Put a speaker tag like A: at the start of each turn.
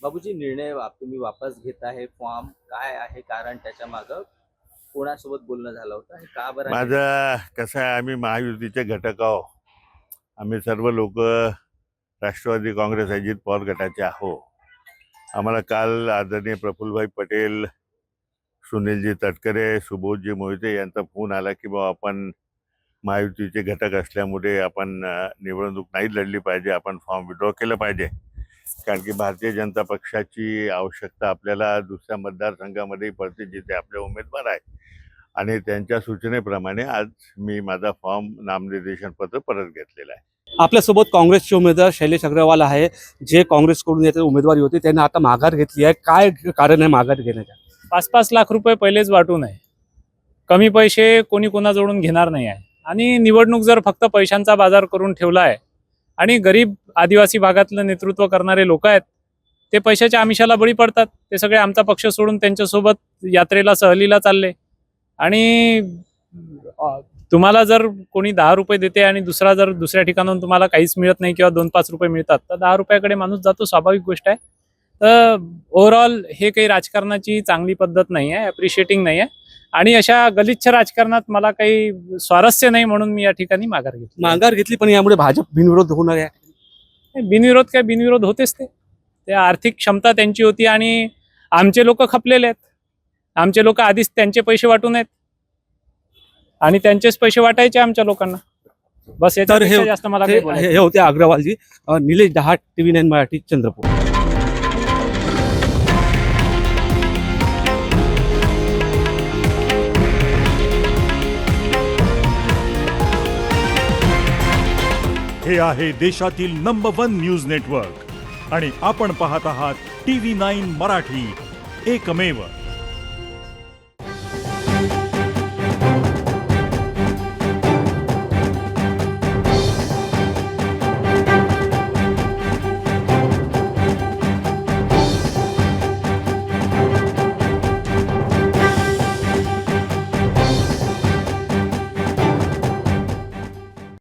A: बाबूजी, निर्णय तुम्ही वापस घेत आहे फॉर्म, काय आहे कारण त्याच्या मागं? कोणासोबत बोलणं झालं होतं आणि का बरं निर्णय?
B: माझं कसं आहे, आम्ही महायुतीचे घटक आहो. आम्ही सर्व लोक राष्ट्रवादी काँग्रेस अजित पवार गटाचे आहो. आम्हाला काल आदरणीय प्रफुल्लभाई पटेल, सुनीलजी तटकरे, सुबोधजी मोहिते यांचा फोन आला की बाबा आपण महायुतीचे घटक असल्यामुळे आपण निवडणूक नाही लढली पाहिजे, आपण फॉर्म विड्रॉ केलं पाहिजे. कारण की भारतीय जनता पक्षाची आवश्यकता आपल्याला दुसऱ्या मतदारसंघामध्ये पडते जिथे आपले उमेदवार आहे. आणि त्यांच्या सूचनेप्रमाणे आज मी माझा फॉर्म नामनिर्देशन पत्र परत घेतलेलं आहे.
C: आपल्यासोबत काँग्रेसचे उमेदवार शैलेश अग्रवाल आहे, जे काँग्रेसकडून येथे उमेदवारी होती. त्यांनी आता माघार घेतली आहे. काय कारण आहे माघार घेण्याचं?
D: 5-5 लाख रुपये पहिलेच वाटून आहे. कमी पैसे कोणी कोणाजवळून घेणार नाही आहे. आणि निवडणूक जर फक्त पैशांचा बाजार करून ठेवला आहे आणि गरीब आदिवासी भागातलं नेतृत्व करणारे लोक आहेत, ते पैशाच्या आमिषाला बळी पडतात. ते सगळे आमचा पक्ष सोडून त्यांच्यासोबत यात्रेला सहलीला चालले. आणि तुम्हाला जर कोणी 10 रुपये देते आणि जर दुसऱ्या ठिकाणाहून तुम्हाला काहीच मिळत नाही किंवा 2-5 रुपये मिळतात, तर 10 रुपयाकडे माणूस जातो, स्वाभाविक गोष्ट आहे. तर ओव्हरऑल हे काही राजकारणाची चांगली पद्धत नाही आहे, अप्रिशिएटिंग नाही आहे. आणि अशा गलिच्छ राजकारणात मला काही स्वारस्य नाही, म्हणून मी या ठिकाणी माघार घेतली.
C: पण यामुळे भाजप बिनविरोध होणार आहे.
D: बिनविरोध होतेच. ते आर्थिक क्षमता त्यांची होती आणि आमचे लोक खपलेले आहेत. आमचे लोक आधीच त्यांचे पैसे वाटून आहेत आणि त्यांचेच पैसे वाटायचे आमच्या लोकांना. बस
C: तर
D: याच्यापेक्षा जास्त मला काही बोलायचं नाही.
C: हे होते अग्रवालजी. निलेश डहाट, TV9 मराठी, चंद्रपूर.
E: हे आहे देशातील नंबर 1 न्यूज नेटवर्क आणि आपण पाहत आहात TV9 मराठी, एकमेव.